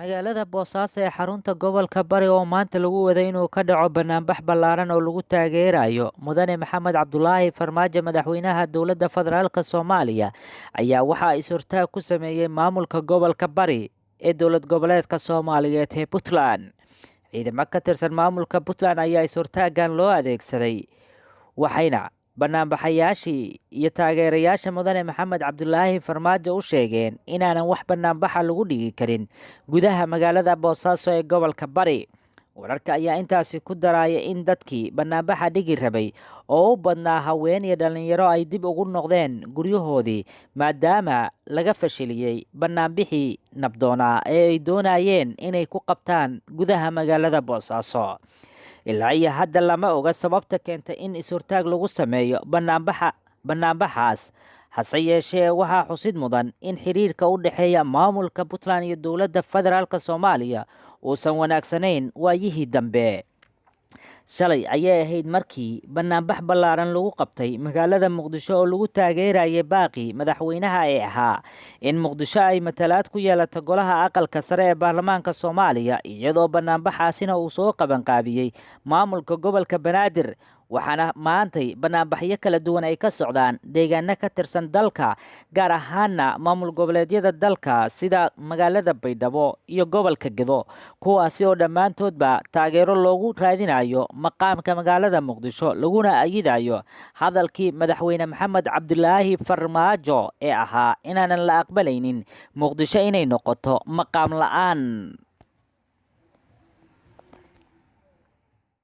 Magaalada Boosaaso ee xarunta gobolka Bari oo maanta lagu waday inuu ka dhaco banaanbax ballaaran oo lagu taageerayo Mudane Maxamed Cabdulaahi Farmaajo madaxweynaha dowladda federaalka Soomaaliya ayaa waxaa is-hortaag ku sameeyay maamulka gobolka Bari ee dowlad goboleedka Soomaaliyeed ee Puntland. Ciidamo ka tirsan maamulka Puntland ayaa is-hortaagan loo adeegsaday waxayna banaanbaxayaashii iyo taageerayaasha Mudane Maxamed Cabdulaahi Farmaajo u sheegeen inaanan wax banaanbaxa lagu dhigi karin gudaha magaalada Boosaaso ee gobolka Bari. Wararka ayaa intaasi ku daraya in dadkii banaanbaxa dhigi rabay oo u badnaa haween iyo dhalinyaro ay dib ugu noqdeen guryahoodii maadaama laga fashiliyay banaanbixii nabdoona ee ay doonayeen inay ku qabtaan gudaha magaalada Boosaaso. Ilaa iyo hadda lama oga sababta keentay in is-hortaag lagu sameeyo banaanbaxaas. Hase yeeshee waxaa xusid mudan in xiriirka u dhexeeya maamulka Puntland iyo dowladda federaalka Soomaaliya uusan wanaagsanayn waayihii dambe. Shalay ayay ahayd markii banaanbax ballaaran lagu qabtay magaalada Muqdisho oo lagu taageerayay baaqii madaxweynaha ee ahaa in Muqdisho ay matalaad ku yeelato golaha aqalka sare ee baarlamaanka Soomaaliya, iyadoo banaanbaxaasina uu soo qabanqaabiyey maamulka gobolka Banaadir. Waxaana maantay banaanbaxyo kala duwan ay ka socdaan deegaano ka tirsan dalka, gaar ahaana maamul goboleedyada dalka sida magaalada Baydhabo iyo gobolka Gedo, kuwaasi oo dhammaantoodba taageero loogu raadinayo maqaamka magaalada Muqdisho, laguna ayidayo hadalkii madaxweyne Maxamed Cabdulaahi Farmaajo ee ahaa inaanan la aqbalaynin Muqdisho inay noqoto maqaam la'aan.